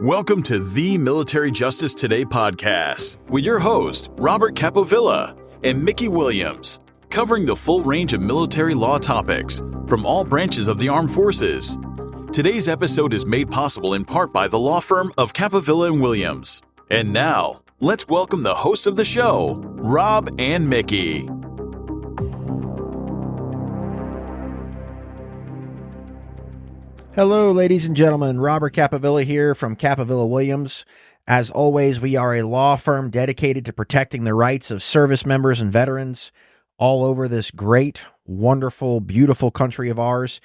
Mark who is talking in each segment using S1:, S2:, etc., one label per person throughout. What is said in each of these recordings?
S1: Welcome to the Military Justice Today podcast with your host, Robert Capovilla and Mickey Williams, covering the full range of military law topics from all branches of the armed forces. Today's episode is made possible in part by the law firm of Capovilla and Williams. And now, let's welcome the hosts of the show, Rob and Mickey.
S2: Hello, ladies and gentlemen. Robert Capovilla here from Capovilla Williams. As always, we are a law firm dedicated to protecting the rights of service members and veterans all over this great, wonderful, beautiful country of ours.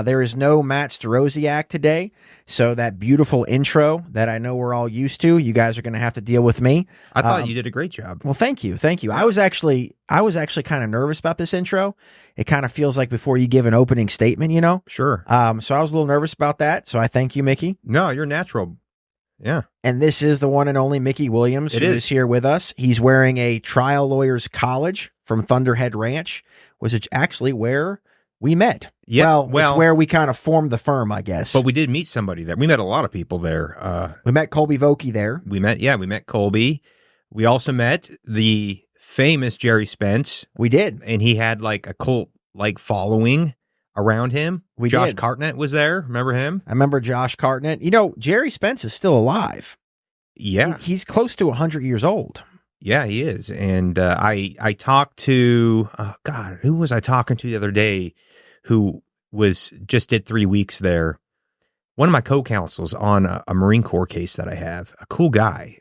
S2: There is no Matt Starosiak today, so that beautiful intro that I know we're all used to, you guys are going to have to deal with me.
S3: I thought you did a great job.
S2: Well, thank you. I was actually kind of nervous about this intro. It kind of feels like before you give an opening statement, you know?
S3: Sure.
S2: So I was a little nervous about that. So I thank you, Mickey.
S3: No, you're natural. Yeah.
S2: And this is the one and only Mickey Williams who is here with us. He's wearing a Trial Lawyers College from Thunderhead Ranch, which is actually where we met.
S3: Yeah,
S2: well, it's where we kind of formed the firm, I guess.
S3: But we did meet somebody there. We met a lot of people there.
S2: We met Colby Vokey there.
S3: We met Colby. We also met the famous Jerry Spence.
S2: We did.
S3: And he had like a cult-like following around him. Josh Cartnett was there. Remember him?
S2: I remember Josh Cartnett. You know, Jerry Spence is still alive.
S3: Yeah.
S2: He's close to 100 years old.
S3: Yeah, he is. And I talked to, who was I talking to the other day who just did 3 weeks there? One of my co-counsels on a Marine Corps case that I have, a cool guy.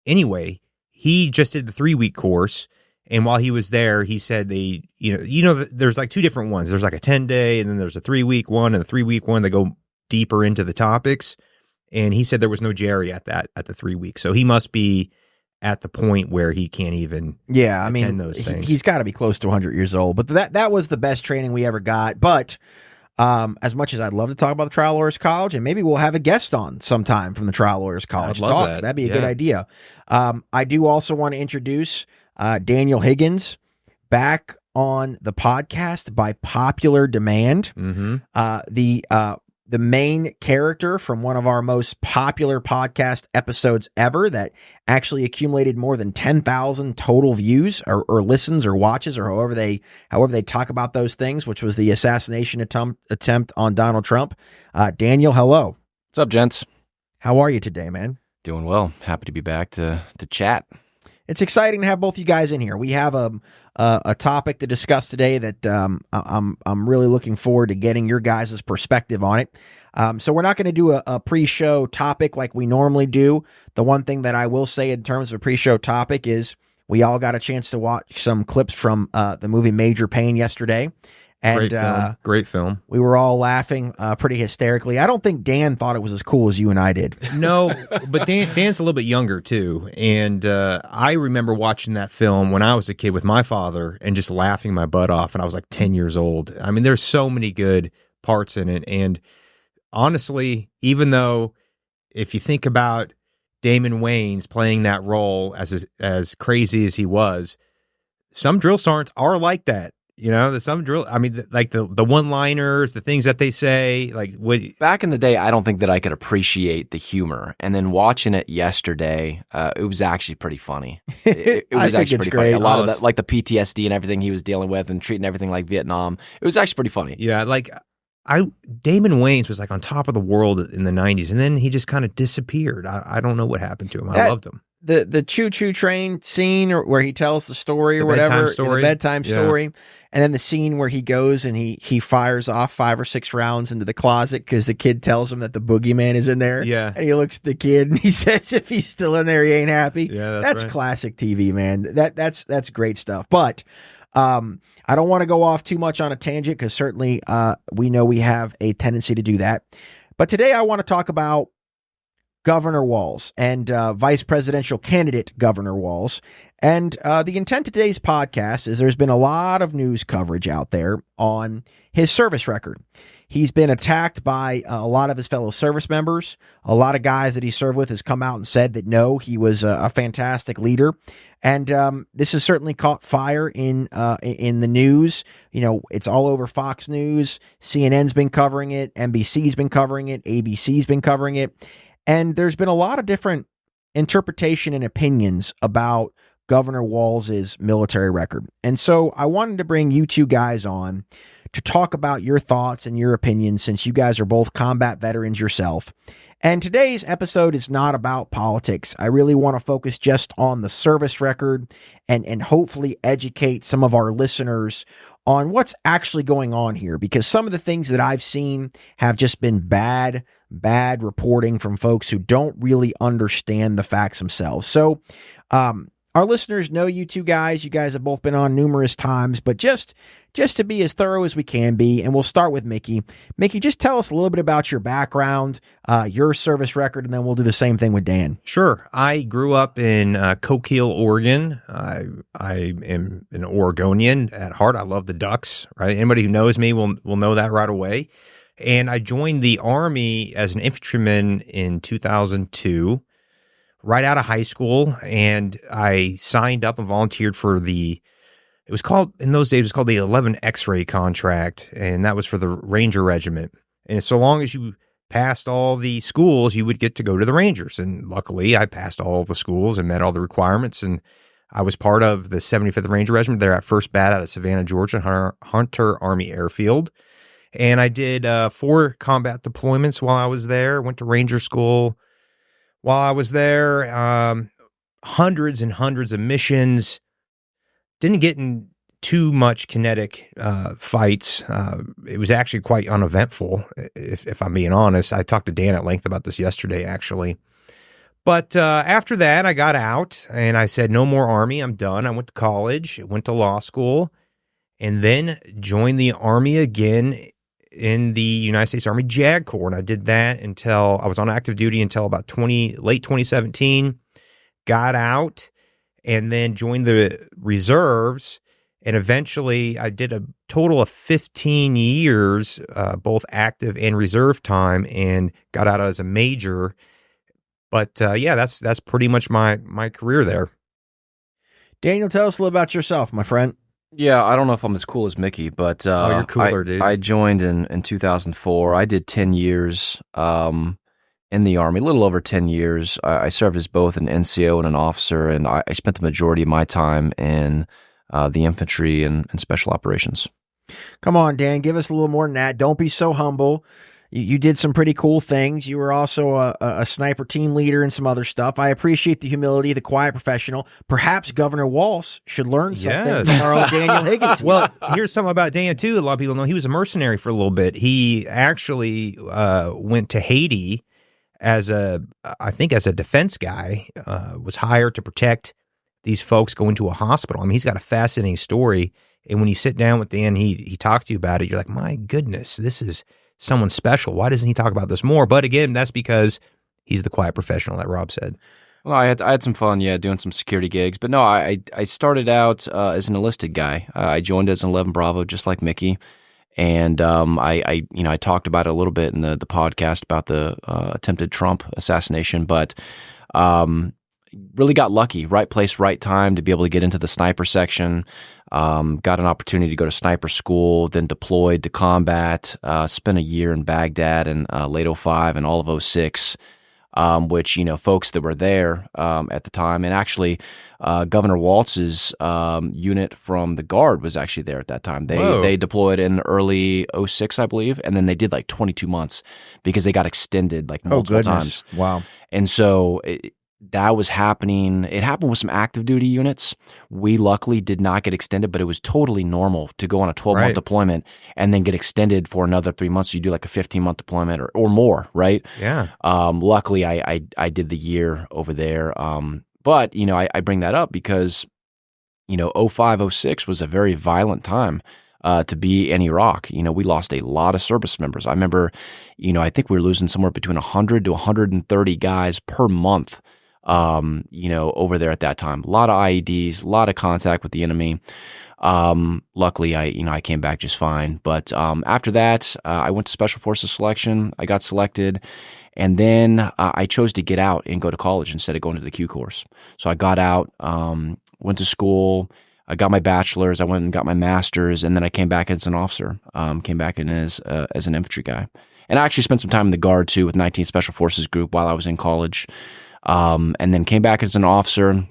S3: Anyway, he just did the 3-week course. And while he was there, he said there's like two different ones. There's like a 10-day and then there's a 3-week one and a 3-week one that go deeper into the topics. And he said there was no Jerry at the 3 weeks. So he must be at the point where he can't even attend those things.
S2: He's got to be close to 100 years old. But that was the best training we ever got. But as much as I'd love to talk about the Trial Lawyers College, and maybe we'll have a guest on sometime from the Trial Lawyers College.
S3: I'd love that.
S2: That'd be a good idea. I do also want to introduce Daniel Higgins back on the podcast by popular demand.
S3: Mm-hmm.
S2: The main character from one of our most popular podcast episodes ever that actually accumulated more than 10,000 total views or listens or watches or however they talk about those things, which was the assassination attempt on Donald Trump. Daniel, hello.
S4: What's up, gents?
S2: How are you today, man?
S4: Doing well. Happy to be back to chat.
S2: It's exciting to have both you guys in here. We have a topic to discuss today that I'm really looking forward to getting your guys' perspective on it. So we're not going to do a pre-show topic like we normally do. The one thing that I will say in terms of a pre-show topic is we all got a chance to watch some clips from the movie Major Payne yesterday. And
S3: Great film.
S2: We were all laughing pretty hysterically. I don't think Dan thought it was as cool as you and I did.
S3: No, but Dan's a little bit younger too. And I remember watching that film when I was a kid with my father and just laughing my butt off. And I was like 10 years old. I mean, there's so many good parts in it. And honestly, even though if you think about Damon Wayans playing that role as crazy as he was, some drill sergeants are like that. You know, the one-liners, the things that they say,
S4: Back in the day, I don't think that I could appreciate the humor. And then watching it yesterday, it was actually pretty funny. It was actually pretty funny. A lot of that, like the PTSD and everything he was dealing with and treating everything like Vietnam. It was actually pretty funny.
S3: Yeah, Damon Wayans was like on top of the world in the 90s, and then he just kind of disappeared. I don't know what happened to him. I loved him.
S2: The choo-choo train scene where he tells the story or whatever, the bedtime story, and then the scene where he goes and he fires off 5 or 6 rounds into the closet because the kid tells him that the boogeyman is in there.
S3: Yeah.
S2: And he looks at the kid and he says if he's still in there, he ain't happy.
S3: Yeah,
S2: that's
S3: right.
S2: Classic TV, man. That's great stuff. But I don't want to go off too much on a tangent because certainly we know we have a tendency to do that. But today I want to talk about Governor Walz and vice presidential candidate Governor Walz. And the intent of today's podcast is there's been a lot of news coverage out there on his service record. He's been attacked by a lot of his fellow service members. A lot of guys that he served with has come out and said that no, he was a fantastic leader. And this has certainly caught fire in the news. You know, it's all over Fox News. CNN's been covering it. NBC's been covering it. ABC's been covering it. And there's been a lot of different interpretation and opinions about Governor Walz's military record. And so I wanted to bring you two guys on to talk about your thoughts and your opinions, since you guys are both combat veterans yourself. And today's episode is not about politics. I really want to focus just on the service record and hopefully educate some of our listeners on what's actually going on here, because some of the things that I've seen have just been bad reporting from folks who don't really understand the facts themselves. So, our listeners know you two guys. You guys have both been on numerous times, but just to be as thorough as we can be, and we'll start with Mickey. Mickey, just tell us a little bit about your background, your service record, and then we'll do the same thing with Dan.
S3: Sure. I grew up in Coquille, Oregon. I am an Oregonian at heart. I love the Ducks, right? Anybody who knows me will know that right away. And I joined the Army as an infantryman in 2002. Right out of high school, and I signed up and volunteered for in those days, it was called the 11 X-ray contract, and that was for the Ranger Regiment. And so long as you passed all the schools, you would get to go to the Rangers. And luckily, I passed all the schools and met all the requirements, and I was part of the 75th Ranger Regiment there at 1st Bat out of Savannah, Georgia, Hunter Army Airfield. And I did 4 combat deployments while I was there, went to Ranger School. While I was there, hundreds and hundreds of missions. Didn't get in too much kinetic fights. It was actually quite uneventful, if I'm being honest. I talked to Dan at length about this yesterday, actually. But after that, I got out, and I said, no more Army. I'm done. I went to college, went to law school, and then joined the Army again in the United States Army JAG Corps, and I did that until I was on active duty until about late 2017, got out, and then joined the reserves, and eventually I did a total of 15 years, both active and reserve time, and got out as a major. But that's pretty much my career there.
S2: Daniel, tell us a little about yourself, my friend.
S4: Yeah, I don't know if I'm as cool as Mickey, but
S3: you're cooler, dude.
S4: I joined in 2004. I did 10 years in the Army, a little over 10 years. I served as both an NCO and an officer, and I spent the majority of my time in the infantry and special operations.
S2: Come on, Dan, give us a little more than that. Don't be so humble. You did some pretty cool things. You were also a sniper team leader and some other stuff. I appreciate the humility, the quiet professional. Perhaps Governor Walz should learn something from our own Daniel Higgins.
S3: Well, here's something about Dan, too. A lot of people know he was a mercenary for a little bit. He actually went to Haiti as a defense guy, was hired to protect these folks going to a hospital. I mean, he's got a fascinating story. And when you sit down with Dan, he talks to you about it. You're like, my goodness, this is someone special. Why doesn't he talk about this more? But again, that's because he's the quiet professional that Rob said.
S4: Well, I had some fun, doing some security gigs. But no, I started out as an enlisted guy. I joined as an 11 Bravo, just like Mickey. And I talked about it a little bit in the podcast about the attempted Trump assassination. But really got lucky, right place, right time to be able to get into the sniper section. Got an opportunity to go to sniper school, then deployed to combat, spent a year in Baghdad in late 05 and all of 06, which, folks that were there at the time, and actually Governor Walz's unit from the Guard was actually there at that time. They deployed in early 06, I believe, and then they did like 22 months because they got extended like multiple times.
S2: Wow.
S4: And so that was happening. It happened with some active duty units. We luckily did not get extended, but it was totally normal to go on a 12-month deployment and then get extended for another 3 months. So you do like a 15-month deployment or more, right?
S3: Yeah.
S4: Luckily, I did the year over there. But, I bring that up because, 05, 06 was a very violent time to be in Iraq. We lost a lot of service members. I remember, I think we were losing somewhere between 100 to 130 guys per month over there at that time. A lot of IEDs, a lot of contact with the enemy. Luckily, I came back just fine. But after that, I went to Special Forces selection. I got selected. And then I chose to get out and go to college instead of going to the Q course. So I got out, went to school. I got my bachelor's. I went and got my master's, and then I came back as an officer. Came back in as an infantry guy, and I actually spent some time in the Guard too with 19th Special Forces Group while I was in college, and then came back as an officer,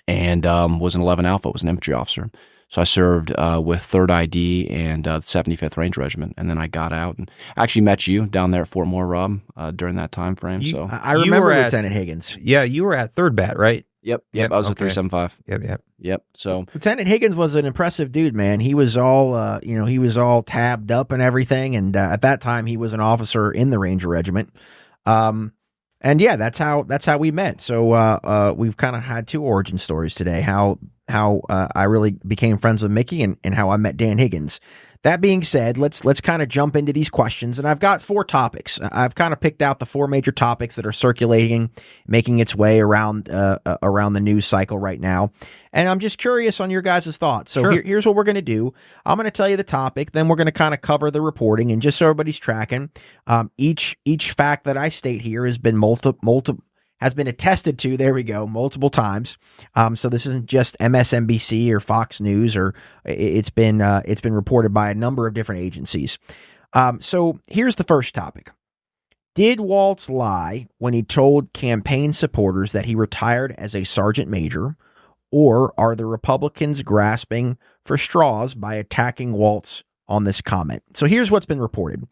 S4: and was an 11 Alpha. Was an infantry officer. So I served with 3rd ID and the 75th Ranger Regiment, and then I got out and actually met you down there at Fort Moore, Rob, during that time frame. So
S2: I remember Lieutenant Higgins.
S3: Yeah, you were at 3rd Bat, right?
S4: Yep. I was at 375. Yep. So
S2: Lieutenant Higgins was an impressive dude, man. He was all, he was all tabbed up and everything. And at that time, he was an officer in the Ranger Regiment. And yeah, that's how we met. So we've kind of had 2 origin stories today. How I really became friends with Mickey and how I met Dan Higgins. That being said, let's kind of jump into these questions, and I've got 4 topics. I've kind of picked out the 4 major topics that are circulating, making its way around the news cycle right now, and I'm just curious on your guys' thoughts. So
S3: Sure.
S2: Here's what we're going to do. I'm going to tell you the topic, then we're going to kind of cover the reporting, and just so everybody's tracking, each fact that I state here has been has been attested to, there we go, multiple times. So this isn't just MSNBC or Fox News, or it's been reported by a number of different agencies. So here's the first topic. Did Walz lie when he told campaign supporters that he retired as a sergeant major, or are the Republicans grasping for straws by attacking Walz on this comment? So here's what's been reported.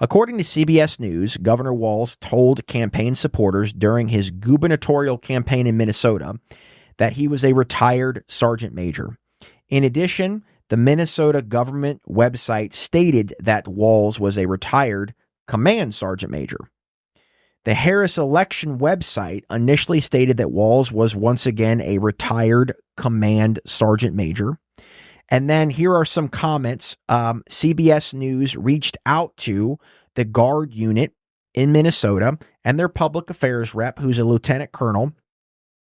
S2: According to CBS News, Governor Walz told campaign supporters during his gubernatorial campaign in Minnesota that he was a retired sergeant major. In addition, the Minnesota government website stated that Walz was a retired command sergeant major. The Harris election website initially stated that Walz was once again a retired command sergeant major. And then here are some comments. CBS News reached out to the Guard unit in Minnesota, and their public affairs rep, who's a lieutenant colonel,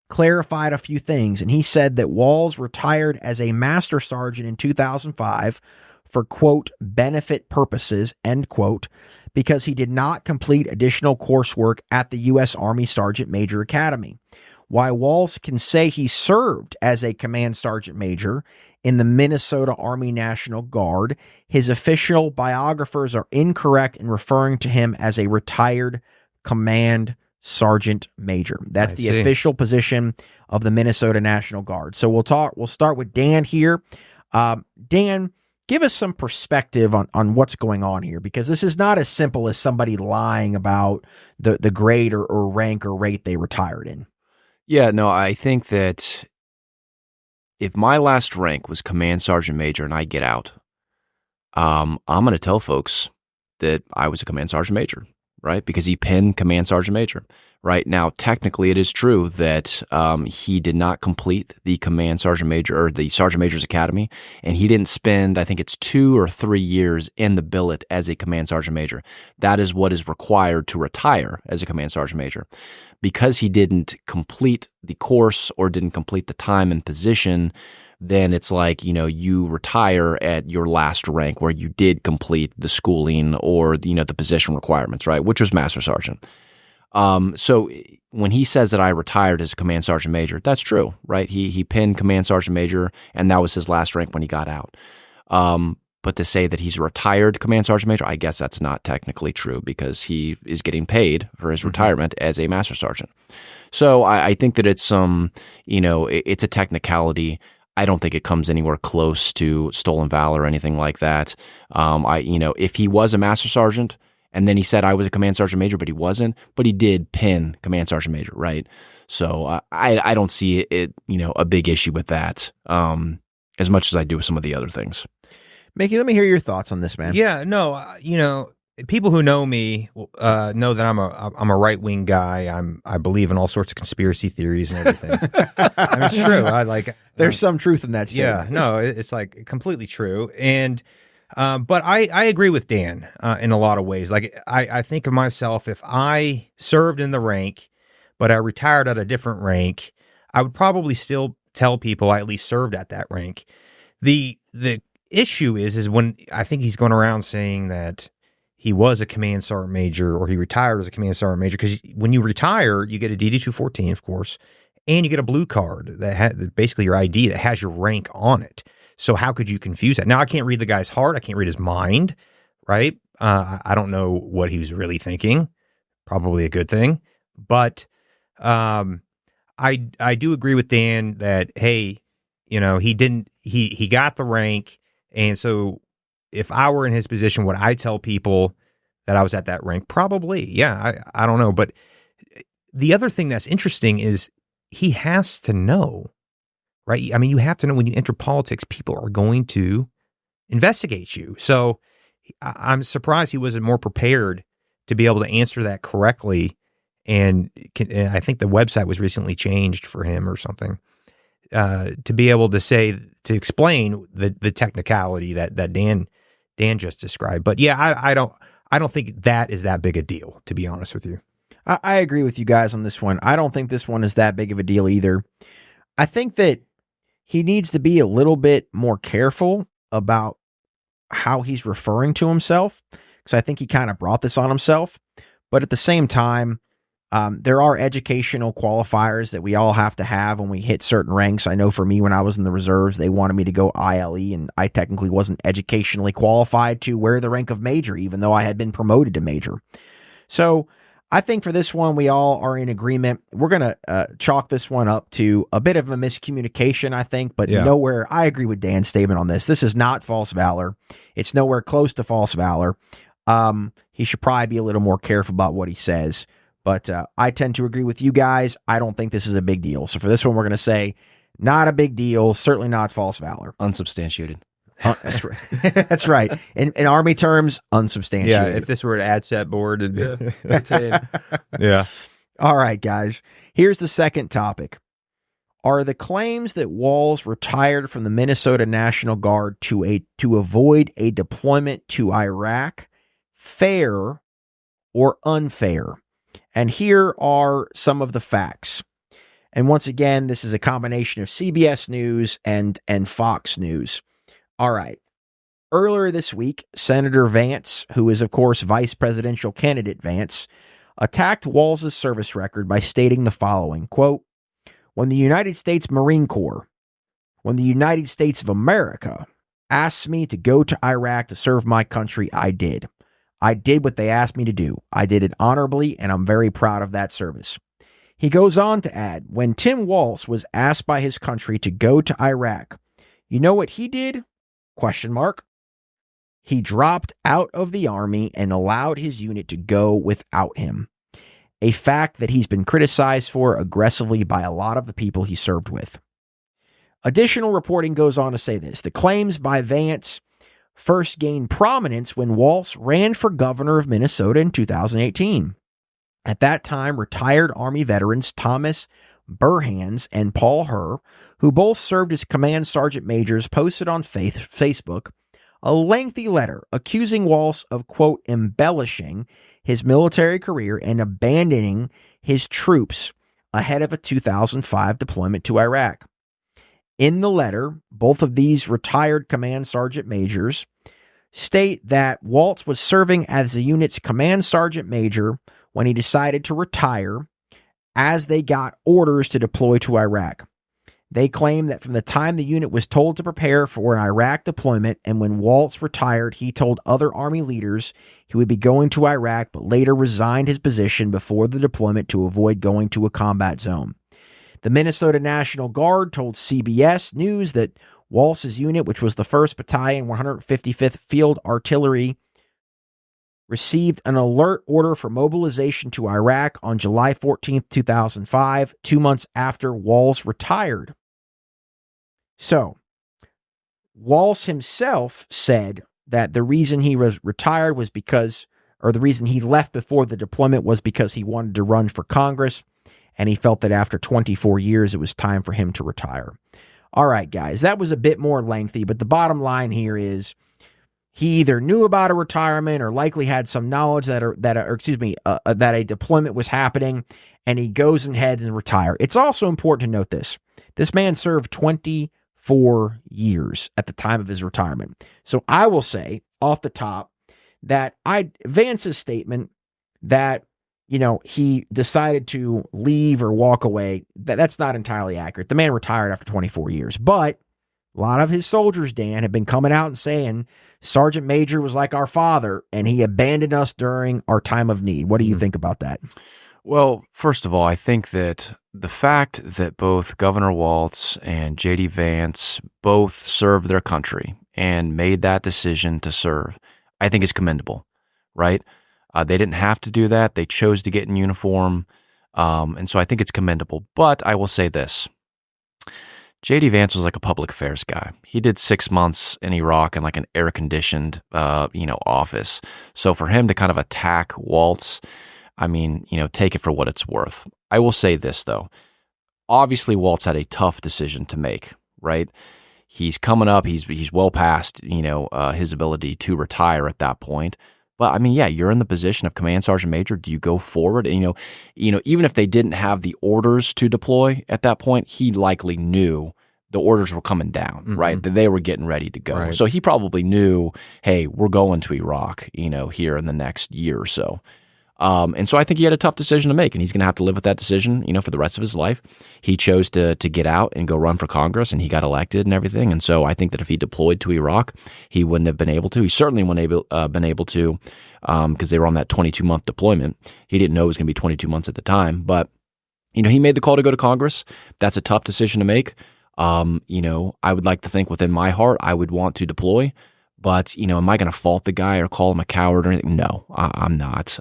S2: clarified a few things. And he said that Walz retired as a master sergeant in 2005 for, quote, benefit purposes, end quote, because he did not complete additional coursework at the U.S. Army Sergeant Major Academy. While Walz can say he served as a command sergeant major in the Minnesota Army National Guard, his official biographers are incorrect in referring to him as a retired command sergeant major. That's the official position of the Minnesota National Guard. So we'll start with Dan here. Dan, give us some perspective on what's going on here, because this is not as simple as somebody lying about the grade or rank or rate they retired in.
S4: Yeah, no, I think that if my last rank was command sergeant major and I get out, I'm going to tell folks that I was a command sergeant major, right? Because he pinned command sergeant major. Right now, technically, it is true that he did not complete the command sergeant major or the sergeant major's academy, and he didn't spend, I think it's 2 or 3 years in the billet as a command sergeant major. That is what is required to retire as a command sergeant major. Because he didn't complete the course or didn't complete the time and position, then it's like, you retire at your last rank where you did complete the schooling or, the position requirements, right? Which was master sergeant. So when he says that I retired as a command sergeant major, that's true, right? He pinned command sergeant major, and that was his last rank when he got out. But to say that he's a retired command sergeant major, I guess that's not technically true, because he is getting paid for his retirement as a master sergeant. So I think that it's it's a technicality. I don't think it comes anywhere close to stolen valor or anything like that. If he was a master sergeant and then he said I was a command sergeant major, but he wasn't, but he did pin command sergeant major, right? So I don't see it, a big issue with that, as much as I do with some of the other things.
S2: Mickey, let me hear your thoughts on this, man.
S3: Yeah, no, people who know me know that I'm a right-wing guy. I believe in all sorts of conspiracy theories and everything. I mean, it's true.
S2: There's some truth in that statement.
S3: Yeah, no, it's like completely true. And but I agree with Dan in a lot of ways. Like I think of myself, if I served in the rank, but I retired at a different rank, I would probably still tell people I at least served at that rank. The issue is when I think he's going around saying that he was a command sergeant major or he retired as a command sergeant major, because when you retire, you get a DD-214, of course, and you get a blue card that basically your ID that has your rank on it. So how could you confuse that? Now, I can't read the guy's heart. I can't read his mind, right? I don't know what he was really thinking. Probably a good thing. But I do agree with Dan that, hey, he got the rank. And so if I were in his position, would I tell people that I was at that rank? Probably. Yeah, I don't know. But the other thing that's interesting is he has to know, right? I mean, you have to know when you enter politics, people are going to investigate you. So I'm surprised he wasn't more prepared to be able to answer that correctly. And I think the website was recently changed for him or something, to be able to explain the technicality that Dan just described. But yeah, I don't think that is that big a deal, to be honest with you.
S2: I agree with you guys on this one. I don't think this one is that big of a deal either. I think that he needs to be a little bit more careful about how he's referring to himself, because I think he kind of brought this on himself. But at the same time, there are educational qualifiers that we all have to have when we hit certain ranks. I know for me, when I was in the reserves, they wanted me to go ILE, and I technically wasn't educationally qualified to wear the rank of major, even though I had been promoted to major. So I think for this one, we all are in agreement. We're going to chalk this one up to a bit of a miscommunication, I think, but nowhere. I agree with Dan's statement on this. This is not false valor. It's nowhere close to false valor. He should probably be a little more careful about what he says. But I tend to agree with you guys. I don't think this is a big deal. So for this one, we're going to say not a big deal. Certainly not false valor.
S4: Unsubstantiated.
S2: That's right. That's right. In Army terms, unsubstantiated.
S3: Yeah, if this were an ad set board, it'd be.
S2: Yeah. All right, guys. Here's the second topic. Are the claims that Walz retired from the Minnesota National Guard to avoid a deployment to Iraq fair or unfair? And here are some of the facts. And once again, this is a combination of CBS News and Fox News. All right. Earlier this week, Senator Vance, who is, of course, vice presidential candidate Vance, attacked Walz's service record by stating the following, quote, when the United States Marine Corps, when the United States of America asked me to go to Iraq to serve my country, I did. I did what they asked me to do. I did it honorably, and I'm very proud of that service. He goes on to add, when Tim Walz was asked by his country to go to Iraq, you know what he did? ? He dropped out of the Army and allowed his unit to go without him. A fact that he's been criticized for aggressively by a lot of the people he served with. Additional reporting goes on to say this. The claims by Vance first gained prominence when Walz ran for governor of Minnesota in 2018. At that time, retired Army veterans Thomas Burhans and Paul Herr, who both served as command sergeant majors, posted on Facebook a lengthy letter accusing Walz of, quote, embellishing his military career and abandoning his troops ahead of a 2005 deployment to Iraq. In the letter, both of these retired command sergeant majors state that Walz was serving as the unit's command sergeant major when he decided to retire as they got orders to deploy to Iraq. They claim that from the time the unit was told to prepare for an Iraq deployment and when Walz retired, he told other Army leaders he would be going to Iraq, but later resigned his position before the deployment to avoid going to a combat zone. The Minnesota National Guard told CBS News that Walz's unit, which was the 1st Battalion, 155th Field Artillery, received an alert order for mobilization to Iraq on July 14, 2005, 2 months after Walz retired. So, Walz himself said that the reason he was retired was because, or the reason he left before the deployment was because he wanted to run for Congress, and he felt that after 24 years, it was time for him to retire. All right, guys, that was a bit more lengthy, but the bottom line here is he either knew about a retirement or likely had some knowledge that a deployment was happening, and he goes ahead and retire. It's also important to note this. This man served 24 years at the time of his retirement. So I will say off the top that Vance's statement that, he decided to leave or walk away, that's not entirely accurate. The man retired after 24 years, but a lot of his soldiers, Dan, have been coming out and saying Sergeant Major was like our father and he abandoned us during our time of need. What do you think about that?
S4: Well, first of all, I think that the fact that both Governor Walz and J.D. Vance both served their country and made that decision to serve, I think is commendable, right? They didn't have to do that. They chose to get in uniform. And so I think it's commendable. But I will say this. J.D. Vance was like a public affairs guy. He did 6 months in Iraq in like an air-conditioned, office. So for him to kind of attack Walz, I mean, take it for what it's worth. I will say this, though. Obviously, Walz had a tough decision to make, right? He's coming up. He's well past, his ability to retire at that point. But I mean, yeah, you're in the position of Command Sergeant Major. Do you go forward? Even if they didn't have the orders to deploy at that point, he likely knew the orders were coming down, right? That they were getting ready to go. Right. So he probably knew, hey, we're going to Iraq, here in the next year or so. And so I think he had a tough decision to make, and he's going to have to live with that decision, for the rest of his life. He chose to get out and go run for Congress, and he got elected and everything. And so I think that if he deployed to Iraq, he wouldn't have been able to. He certainly wouldn't have been able to because they were on that 22-month deployment. He didn't know it was going to be 22 months at the time. But, he made the call to go to Congress. That's a tough decision to make. I would like to think within my heart I would want to deploy. But, am I going to fault the guy or call him a coward or anything? No, I'm not.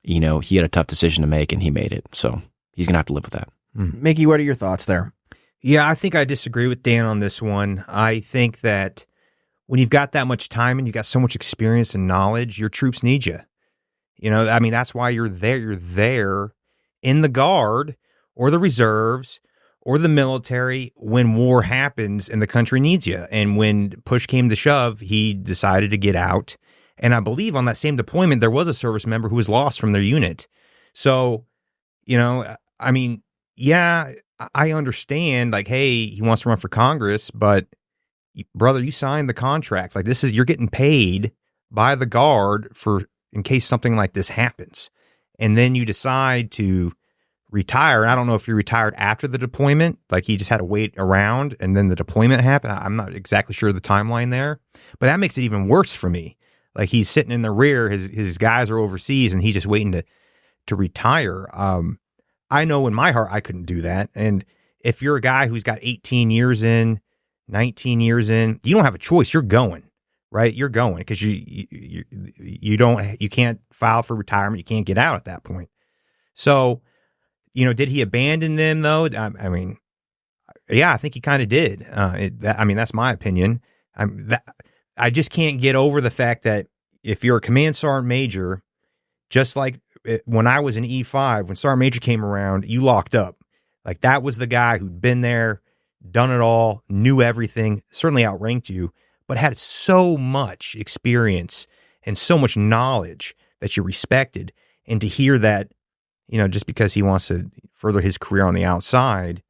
S4: He had a tough decision to make and he made it. So he's going to have to live with that.
S2: Mickey, what are your thoughts there?
S3: Yeah, I think I disagree with Dan on this one. I think that when you've got that much time and you've got so much experience and knowledge, your troops need you. That's why you're there. You're there in the Guard or the reserves or the military when war happens and the country needs you. And when push came to shove, he decided to get out. And I believe on that same deployment, there was a service member who was lost from their unit. So, yeah, I understand, like, hey, he wants to run for Congress, but brother, you signed the contract. Like, you're getting paid by the Guard in case something like this happens. And then you decide to retire. I don't know if he retired after the deployment, like he just had to wait around and then the deployment happened. I'm not exactly sure of the timeline there, but that makes it even worse for me. Like he's sitting in the rear, his guys are overseas and he's just waiting to retire. I know in my heart I couldn't do that. And if you're a guy who's got 18 years in, 19 years in, you don't have a choice. You're going, right? You're going because you can't file for retirement. You can't get out at that point. So, did he abandon them though? Yeah, I think he kind of did. That's my opinion. I just can't get over the fact that if you're a Command Sergeant Major, just like when I was in E5, when Sergeant Major came around, you locked up. Like that was the guy who'd been there, done it all, knew everything, certainly outranked you, but had so much experience and so much knowledge that you respected. And to hear that, just because he wants to further his career on the outside,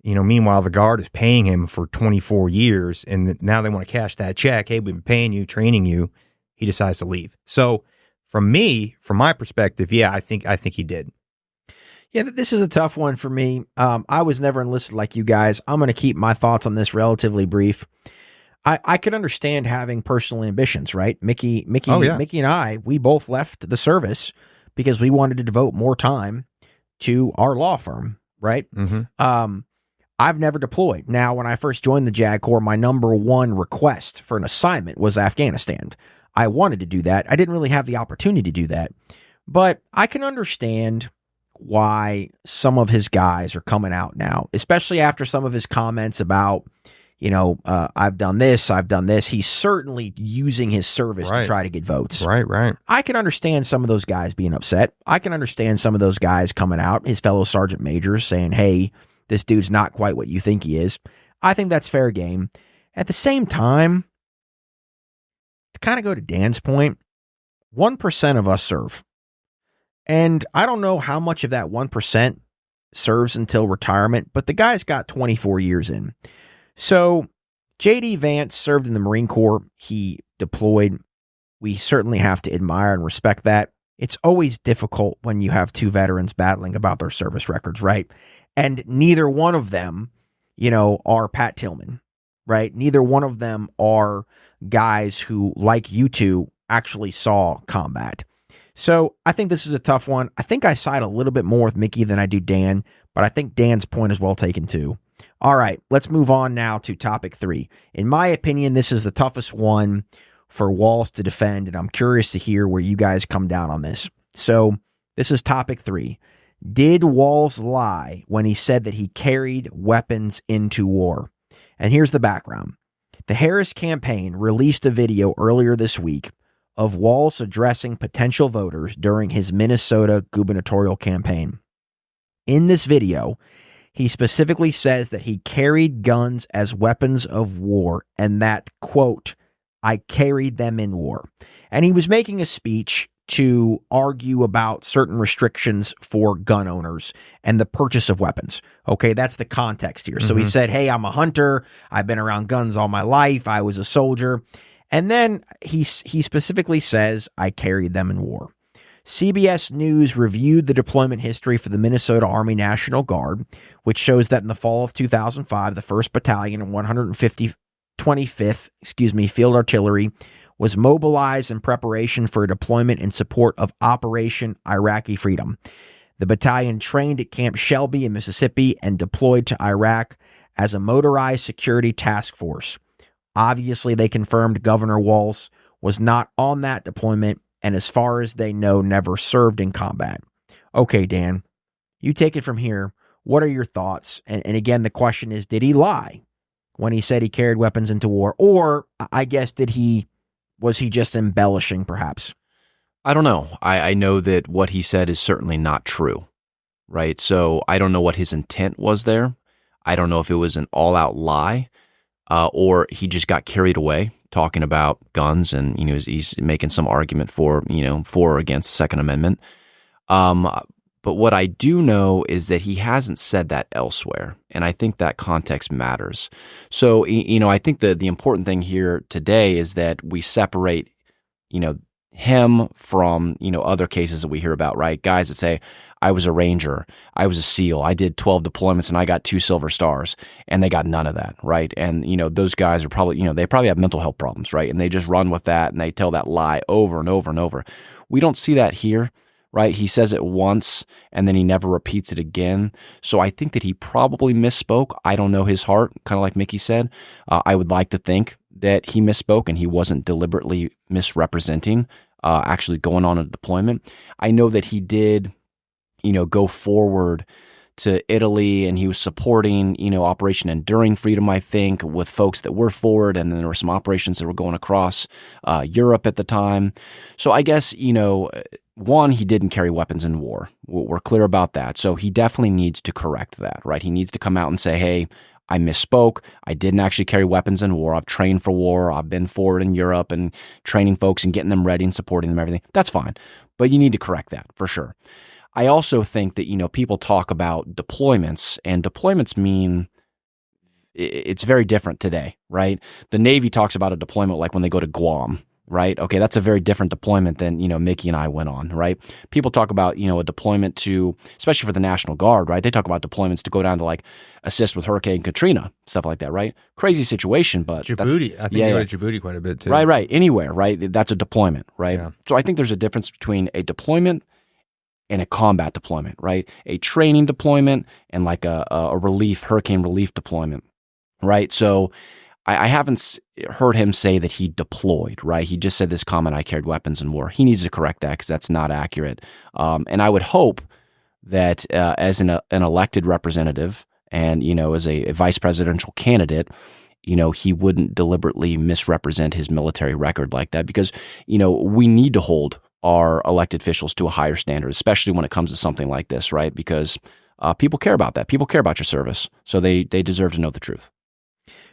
S3: meanwhile, the Guard is paying him for 24 years and now they want to cash that check. Hey, we've been paying you, training you. He decides to leave. So from my perspective, yeah, I think he did.
S2: Yeah, this is a tough one for me. I was never enlisted like you guys. I'm going to keep my thoughts on this relatively brief. I could understand having personal ambitions, right? Mickey and I, we both left the service because we wanted to devote more time to our law firm, right? Mm-hmm. I've never deployed. Now, when I first joined the JAG Corps, my number one request for an assignment was Afghanistan. I wanted to do that. I didn't really have the opportunity to do that. But I can understand why some of his guys are coming out now, especially after some of his comments about, I've done this. He's certainly using his service to try to get votes.
S3: Right.
S2: I can understand some of those guys being upset. I can understand some of those guys coming out, his fellow sergeant majors, saying, hey, this dude's not quite what you think he is. I think that's fair game. At the same time, to kind of go to Dan's point, 1% of us serve. And I don't know how much of that 1% serves until retirement, but the guy's got 24 years in. So J.D. Vance served in the Marine Corps. He deployed. We certainly have to admire and respect that. It's always difficult when you have two veterans battling about their service records, right? And neither one of them, are Pat Tillman, right? Neither one of them are guys who, like you two, actually saw combat. So I think this is a tough one. I think I side a little bit more with Mickey than I do Dan, but I think Dan's point is well taken too. All right, let's move on now to topic 3. In my opinion, this is the toughest one for Walz to defend, and I'm curious to hear where you guys come down on this. So this is topic 3. Did Walz lie when he said that he carried weapons into war? And here's the background. The Harris campaign released a video earlier this week of Walz addressing potential voters during his Minnesota gubernatorial campaign. In this video, he specifically says that he carried guns as weapons of war and that, quote, I carried them in war. And he was making a speech to argue about certain restrictions for gun owners and the purchase of weapons. Okay, that's the context here. So he said, hey, I'm a hunter. I've been around guns all my life. I was a soldier. And then he specifically says, I carried them in war. CBS News reviewed the deployment history for the Minnesota Army National Guard, which shows that in the fall of 2005, the 1st Battalion and 125th Field Artillery was mobilized in preparation for a deployment in support of Operation Iraqi Freedom. The battalion trained at Camp Shelby in Mississippi and deployed to Iraq as a motorized security task force. Obviously, they confirmed Governor Walz was not on that deployment and, as far as they know, never served in combat. Okay, Dan, you take it from here. What are your thoughts? And again, the question is, did he lie when he said he carried weapons into war? Or, I guess, was he just embellishing, perhaps?
S4: I don't know. I know that what he said is certainly not true, right? So I don't know what his intent was there. I don't know if it was an all-out lie or he just got carried away talking about guns and, he's making some argument for or against the Second Amendment. But what I do know is that he hasn't said that elsewhere, and I think that context matters. So, I think the important thing here today is that we separate, him from, other cases that we hear about, right? Guys that say, I was a Ranger, I was a SEAL, I did 12 deployments and I got 2 Silver Stars, and they got none of that, right? And, those guys are probably, they probably have mental health problems, right? And they just run with that and they tell that lie over and over and over. We don't see that here. Right? He says it once and then he never repeats it again. So I think that he probably misspoke. I don't know his heart, kind of like Mickey said. I would like to think that he misspoke and he wasn't deliberately misrepresenting actually going on a deployment. I know that he did, go forward to Italy and he was supporting, Operation Enduring Freedom, I think, with folks that were forward. And then there were some operations that were going across Europe at the time. So I guess, one, he didn't carry weapons in war. We're clear about that. So he definitely needs to correct that, right? He needs to come out and say, hey, I misspoke. I didn't actually carry weapons in war. I've trained for war. I've been forward in Europe and training folks and getting them ready and supporting them, everything. That's fine. But you need to correct that for sure. I also think that, people talk about deployments, and deployments mean it's very different today, right? The Navy talks about a deployment like when they go to Guam, right? Okay, that's a very different deployment than, Mickey and I went on, right? People talk about, a deployment to, especially for the National Guard, right? They talk about deployments to go down to assist with Hurricane Katrina, stuff like that, right? Crazy situation, but
S3: Djibouti. I think you go to Djibouti quite a bit too.
S4: Right. Anywhere, right? That's a deployment, right? Yeah. So I think there's a difference between a deployment and a combat deployment, right? A training deployment and a hurricane relief deployment, right? So I haven't heard him say that he deployed, right? He just said this comment, I carried weapons in war. He needs to correct that because that's not accurate. And I would hope that as an elected representative and, as a vice presidential candidate, he wouldn't deliberately misrepresent his military record like that because, we need to hold our elected officials to a higher standard, especially when it comes to something like this, right? Because people care about that. People care about your service. So they deserve to know the truth.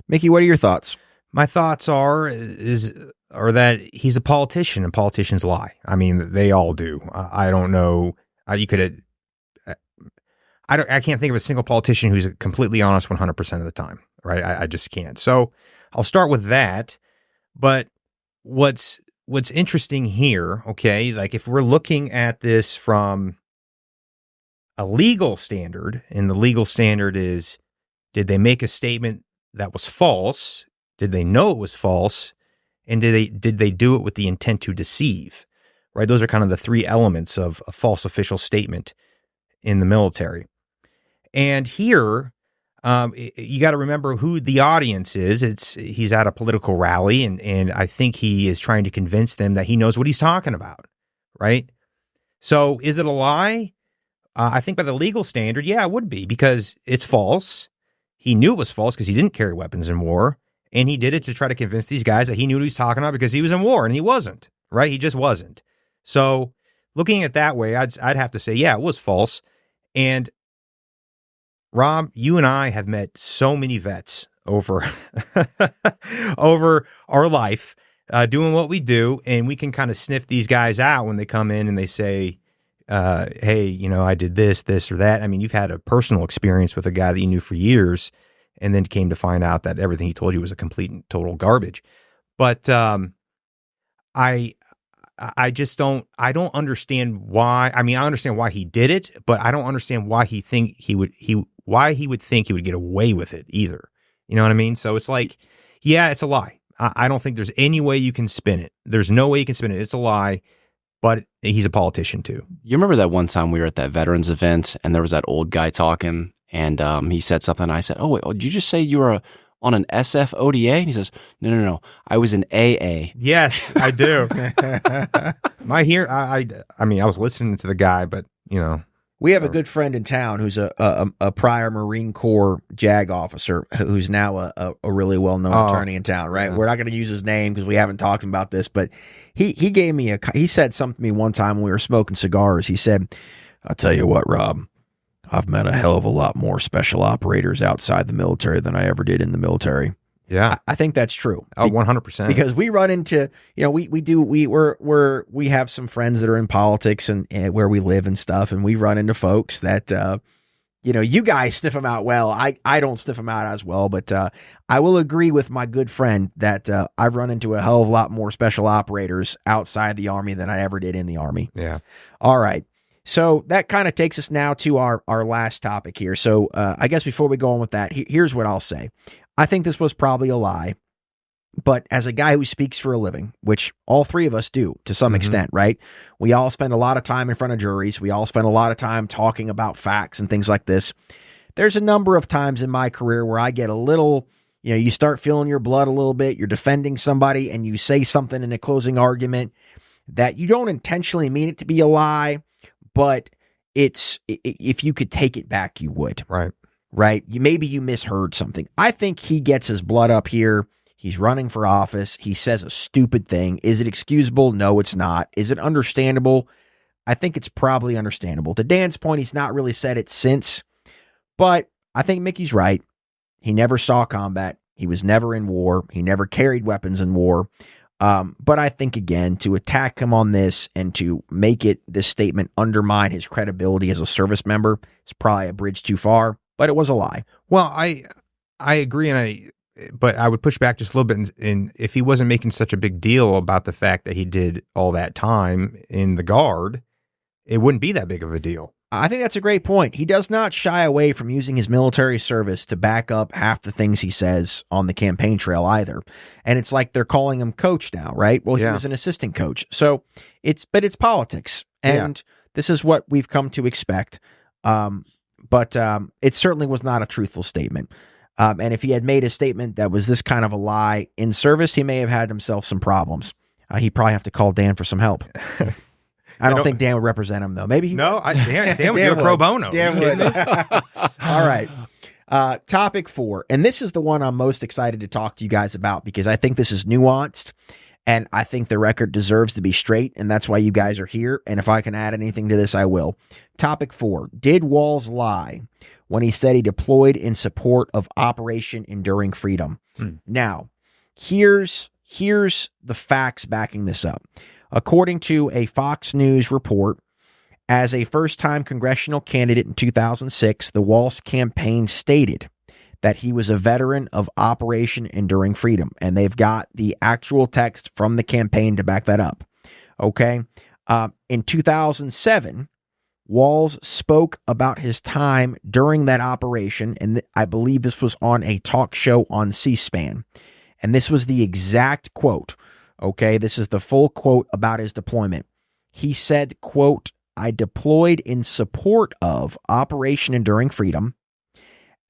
S2: Mickey, what are your thoughts?
S3: My thoughts are that he's a politician and politicians lie. I mean, they all do. I don't know You could I can't think of a single politician who's completely honest 100% of the time, right? I just can't. So I'll start with that. But what's interesting here, okay, like if we're looking at this from a legal standard, and the legal standard is, did they make a statement that was false? Did they know it was false? And did they do it with the intent to deceive? Right? Those are kind of the three elements of a false official statement in the military. And here, you got to remember who the audience is. He's at a political rally, and I think he is trying to convince them that he knows what he's talking about, right? So is it a lie? I think by the legal standard, yeah, it would be, because it's false. He knew it was false because he didn't carry weapons in war, and he did it to try to convince these guys that he knew what he was talking about because he was in war, and he wasn't, right? He just wasn't. So looking at it that way, I'd have to say, yeah, it was false. And Rob, you and I have met so many vets over over our life doing what we do, and we can kind of sniff these guys out when they come in and they say, hey, I did this, or that. I mean, you've had a personal experience with a guy that you knew for years and then came to find out that everything he told you was a complete and total garbage. But I don't understand why. I mean, I understand why he did it, but I don't understand why he would think he would get away with it either. You know what I mean? So it's like, yeah, it's a lie. I don't think there's any way you can spin it. There's no way you can spin it. It's a lie, but he's a politician too. You
S4: remember that one time we were at that veterans event and there was that old guy talking and he said something. And I said, wait, did you just say you were on an SF ODA? And he says, no. I was in AA.
S3: Yes, I do. I mean, I was listening to the guy, but
S2: we have a good friend in town who's a prior Marine Corps JAG officer who's now a really well-known attorney in town, right? Yeah. We're not going to use his name because we haven't talked about this, but he gave me he said something to me one time when we were smoking cigars. He said, I'll tell you what, Rob, I've met a hell of a lot more special operators outside the military than I ever did in the military.
S3: Yeah,
S2: I think that's true.
S3: Oh, 100%.
S2: Because we run into, we have some friends that are in politics and where we live and stuff, and we run into folks that, you guys sniff them out well. I don't sniff them out as well, but I will agree with my good friend that I've run into a hell of a lot more special operators outside the Army than I ever did in the Army.
S3: Yeah.
S2: All right. So that kind of takes us now to our last topic here. So I guess before we go on with that, here's what I'll say. I think this was probably a lie, but as a guy who speaks for a living, which all three of us do to some extent, right? We all spend a lot of time in front of juries. We all spend a lot of time talking about facts and things like this. There's a number of times in my career where I get a little, you start feeling your blood a little bit. You're defending somebody and you say something in a closing argument that you don't intentionally mean it to be a lie, but if you could take it back, you would. Right? Maybe you misheard something. I think he gets his blood up here. He's running for office. He says a stupid thing. Is it excusable? No, it's not. Is it understandable? I think it's probably understandable. To Dan's point, he's not really said it since, but I think Mickey's right. He never saw combat. He was never in war. He never carried weapons in war. But I think, again, to attack him on this and to make this statement undermine his credibility as a service member is probably a bridge too far. But it was a lie.
S3: Well, I agree, but I would push back just a little bit. And if he wasn't making such a big deal about the fact that he did all that time in the Guard, it wouldn't be that big of a deal.
S2: I think that's a great point. He does not shy away from using his military service to back up half the things he says on the campaign trail either. And it's like they're calling him coach now, right? Well, he was an assistant coach. So it's politics. And this is what we've come to expect. But it certainly was not a truthful statement. And if he had made a statement that was this kind of a lie in service, he may have had himself some problems. He'd probably have to call Dan for some help. I don't think Dan would represent him, though. Maybe
S3: Dan would do a pro bono.
S2: Dan would. All right. Topic 4. And this is the one I'm most excited to talk to you guys about because I think this is nuanced. And I think the record deserves to be straight, and that's why you guys are here. And if I can add anything to this, I will. Topic 4. Did Walz lie when he said he deployed in support of Operation Enduring Freedom? Now, here's the facts backing this up. According to a Fox News report, As a first-time congressional candidate in 2006, the Walz campaign stated that he was a veteran of Operation Enduring Freedom, and they've got the actual text from the campaign to back that up. Okay? In 2007, Walz spoke about his time during that operation, and I believe this was on a talk show on C-SPAN. And this was the exact quote. Okay, this is the full quote about his deployment. He said, quote, "I deployed in support of Operation Enduring Freedom,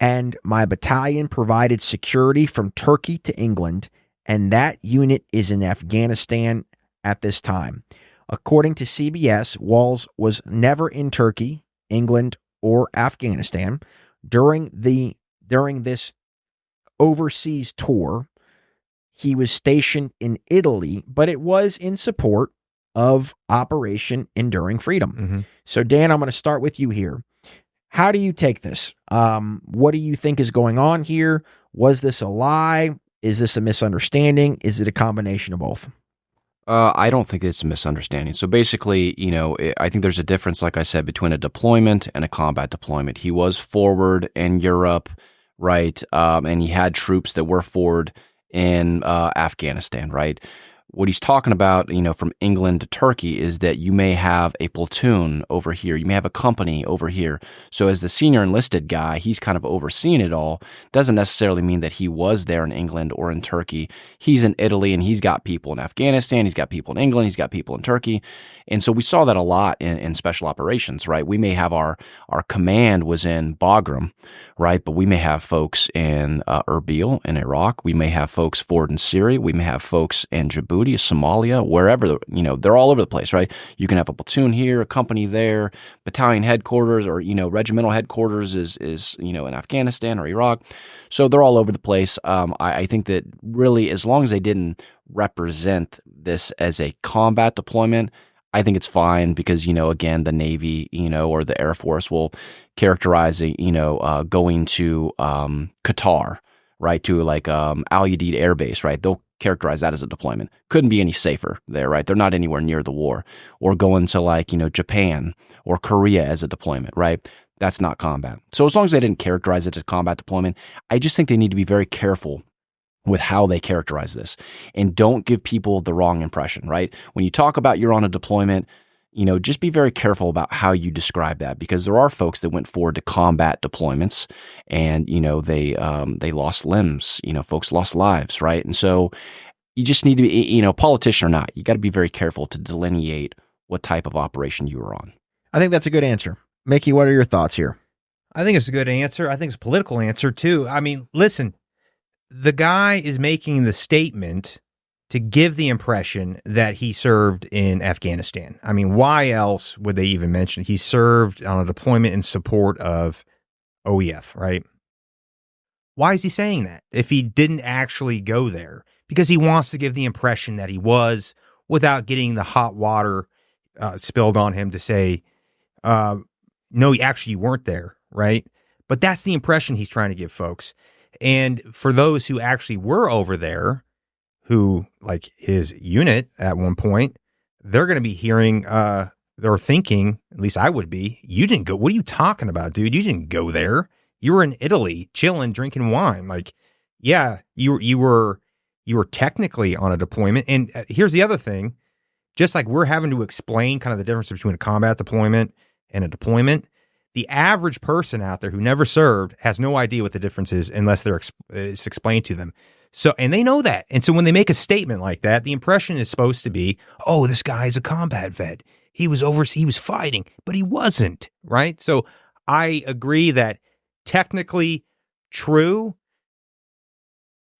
S2: and my battalion provided security from Turkey to England, and that unit is in Afghanistan at this time." According to CBS, Walz was never in Turkey, England, or Afghanistan during this overseas tour. He was stationed in Italy, but it was in support of Operation Enduring Freedom.
S3: Mm-hmm.
S2: So, Dan, I'm going to start with you here. How do you take this? What do you think is going on here? Was this a lie? Is this a misunderstanding? Is it a combination of both?
S4: I don't think it's a misunderstanding. So basically, I think there's a difference, like I said, between a deployment and a combat deployment. He was forward in Europe, right? And he had troops that were forward in Afghanistan, right? What he's talking about, from England to Turkey is that you may have a platoon over here. You may have a company over here. So as the senior enlisted guy, he's kind of overseeing it all. Doesn't necessarily mean that he was there in England or in Turkey. He's in Italy and he's got people in Afghanistan. He's got people in England. He's got people in Turkey. And so we saw that a lot in special operations, right? We may have our command was in Bagram, right? But we may have folks in Erbil in Iraq. We may have folks forward in Syria. We may have folks in Djibouti, Somalia, wherever, they're all over the place, right? You can have a platoon here, a company there, battalion headquarters, or, regimental headquarters is in Afghanistan or Iraq. So they're all over the place. I think that really, as long as they didn't represent this as a combat deployment, I think it's fine because, again, the Navy, or the Air Force will characterize it, going to Qatar, right, to like Al Udeid Air Base, right? They'll characterize that as a deployment. Couldn't be any safer there, right? They're not anywhere near the war. Or going to like, Japan or Korea as a deployment, right? That's not combat. So as long as they didn't characterize it as combat deployment, I just think they need to be very careful with how they characterize this and don't give people the wrong impression, right? When you talk about you're on a deployment, just be very careful about how you describe that, because there are folks that went forward to combat deployments and, they lost limbs, folks lost lives, right? And so you just need to be, politician or not, you got to be very careful to delineate what type of operation you were on.
S2: I think that's a good answer. Mickey, what are your thoughts here?
S3: I think it's a good answer. I think it's a political answer too. I mean, listen, the guy is making the statement to give the impression that he served in Afghanistan. I mean, why else would they even mention he served on a deployment in support of OEF, right? Why is he saying that if he didn't actually go there? Because he wants to give the impression that he was, without getting the hot water spilled on him to say, no, actually you weren't there, right? But that's the impression he's trying to give folks. And for those who actually were over there, who, like his unit at one point, they're going to be hearing, they're thinking, at least I would be, you didn't go. What are you talking about, dude? You didn't go there. You were in Italy, chilling, drinking wine. Like, yeah, you were technically on a deployment. And here's the other thing, just like we're having to explain kind of the difference between a combat deployment and a deployment, the average person out there who never served has no idea what the difference is unless it's explained to them. So, and they know that. And so when they make a statement like that, the impression is supposed to be, oh, this guy is a combat vet. He was fighting, but he wasn't, right? So I agree that technically true,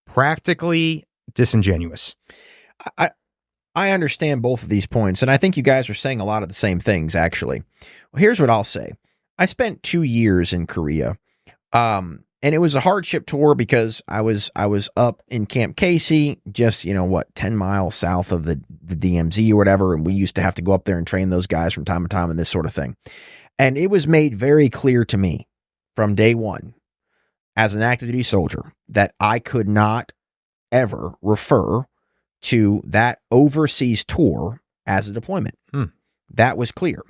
S3: practically disingenuous.
S2: I understand both of these points, and I think you guys are saying a lot of the same things, actually. Well, here's what I'll say. I spent 2 years in Korea, and it was a hardship tour because I was up in Camp Casey, just 10 miles south of the DMZ or whatever, and we used to have to go up there and train those guys from time to time and this sort of thing. And it was made very clear to me from day one, as an active duty soldier, that I could not ever refer to that overseas tour as a deployment. That was clear.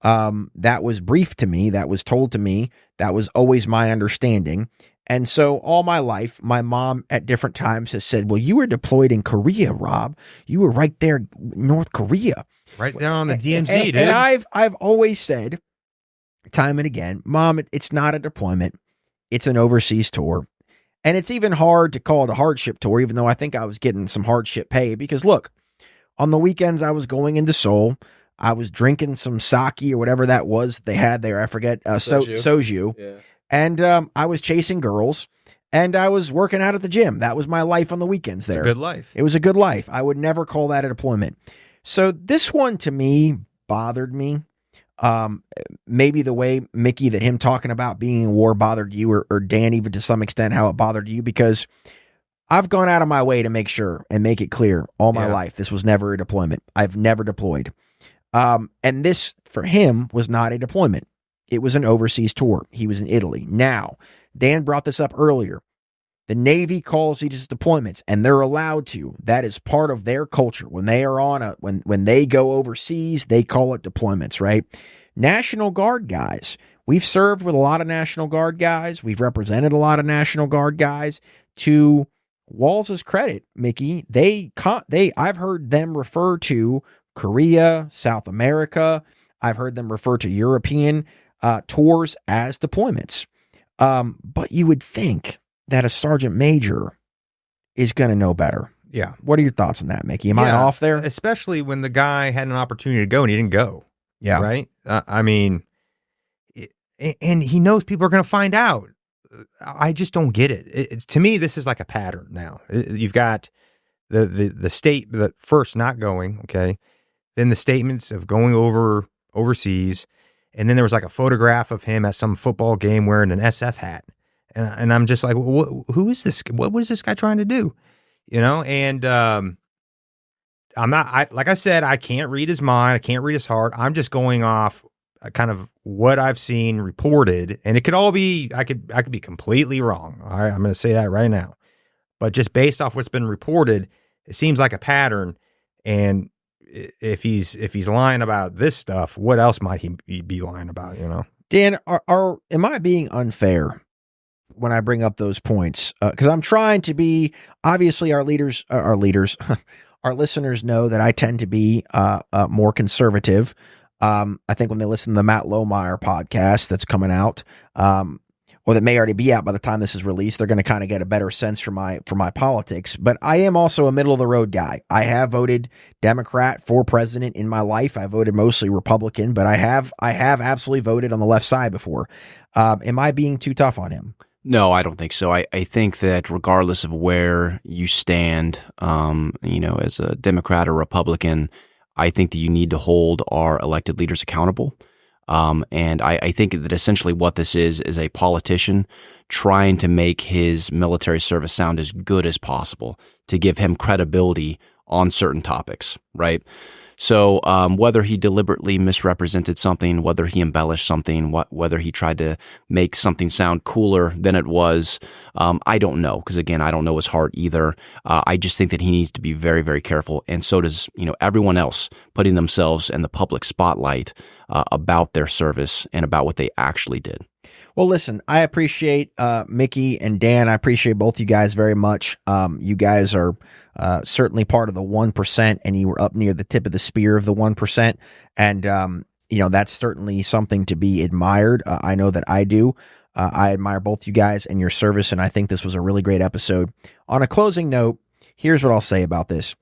S2: That was briefed to me. That was told to me. That was always my understanding. And so all my life, my mom at different times has said, well, you were deployed in Korea, Rob. You were right there, North Korea.
S3: Right there on the DMZ, dude.
S2: And I've always said, time and again, Mom, it's not a deployment. It's an overseas tour. And it's even hard to call it a hardship tour, even though I think I was getting some hardship pay. Because look, on the weekends I was going into Seoul. I was drinking some sake or whatever that was they had there. I forget. Soju. Yeah. And I was chasing girls, and I was working out at the gym. That was my life on the weekends there.
S3: It's a good life.
S2: It was a good life. I would never call that a deployment. So this one, to me, bothered me. Maybe the way, Mickey, that him talking about being in war bothered you, or Dan, even to some extent, how it bothered you, because I've gone out of my way to make sure and make it clear all my life this was never a deployment. I've never deployed. And this, for him, was not a deployment. It was an overseas tour. He was in Italy. Now, Dan brought this up earlier. The Navy calls these deployments, and they're allowed to. That is part of their culture. When they are on when they go overseas, they call it deployments, right? National Guard guys. We've served with a lot of National Guard guys. We've represented a lot of National Guard guys. To Walz's credit, Mickey, I've heard them refer to Korea, South America. I've heard them refer to European tours as deployments. But you would think that a sergeant major is going to know better.
S3: Yeah.
S2: What are your thoughts on that, Mickey? Am I off there?
S3: Especially when the guy had an opportunity to go and he didn't go.
S2: Yeah.
S3: Right? I mean, and he knows people are going to find out. I just don't get it. To me, this is like a pattern now. You've got the state that first not going, okay? Then the statements of going overseas. And then there was like a photograph of him at some football game wearing an SF hat. And I'm just like, who is this? What was this guy trying to do? You know? And like I said, I can't read his mind. I can't read his heart. I'm just going off kind of what I've seen reported. And it could all be, I could be completely wrong. All right, I'm going to say that right now. But just based off what's been reported, it seems like a pattern. And if he's lying about this stuff, what else might he be lying about, you know?
S2: Dan, am I being unfair when I bring up those points? Because I'm trying to be, obviously our listeners know that I tend to be more conservative. I think when they listen to the Matt Lohmeyer podcast that's coming out, or that may already be out by the time this is released, they're going to kind of get a better sense for my politics. But I am also a middle of the road guy. I have voted Democrat for president in my life. I voted mostly Republican, but I have absolutely voted on the left side before. Am I being too tough on him?
S4: No, I don't think so. I think that regardless of where you stand, as a Democrat or Republican, I think that you need to hold our elected leaders accountable. And I think that essentially what this is a politician trying to make his military service sound as good as possible to give him credibility on certain topics, right? So whether he deliberately misrepresented something, whether he embellished something, whether he tried to make something sound cooler than it was, I don't know. Because again, I don't know his heart either. I just think that he needs to be very, very careful. And so does everyone else putting themselves in the public spotlight about their service and about what they actually did.
S2: Well, listen, I appreciate Mickey and Dan. I appreciate both you guys very much. You guys are certainly part of the 1%, and you were up near the tip of the spear of the 1%. And, that's certainly something to be admired. I know that I do. I admire both you guys and your service, and I think this was a really great episode. On a closing note, here's what I'll say about this.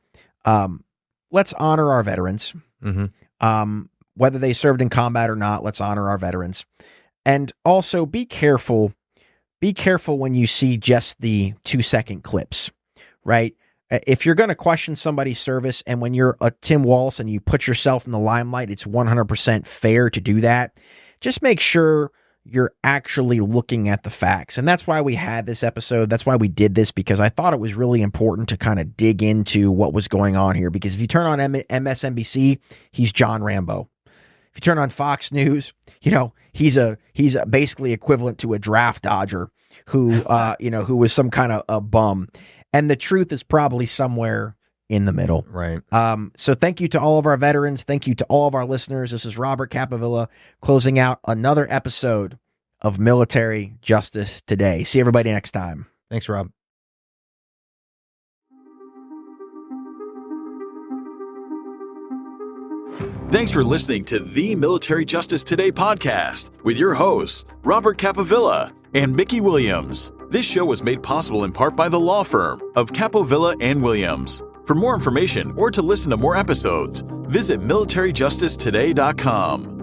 S2: Let's honor our veterans. Mm-hmm. Whether they served in combat or not, let's honor our veterans. And also be careful when you see just the 2-second clips, right? If you're going to question somebody's service, and when you're a Tim Walz and you put yourself in the limelight, it's 100% fair to do that. Just make sure you're actually looking at the facts. And that's why we had this episode. That's why we did this, because I thought it was really important to kind of dig into what was going on here. Because if you turn on MSNBC, he's John Rambo. If you turn on Fox News, he's basically equivalent to a draft dodger who was some kind of a bum. And the truth is probably somewhere in the middle.
S3: Right.
S2: So thank you to all of our veterans. Thank you to all of our listeners. This is Robert Capavilla closing out another episode of Military Justice Today. See everybody next time.
S3: Thanks, Rob.
S1: Thanks for listening to the Military Justice Today podcast with your hosts, Robert Capavilla and Mickey Williams. This show was made possible in part by the law firm of Capovilla and Williams. For more information or to listen to more episodes, visit militaryjusticetoday.com.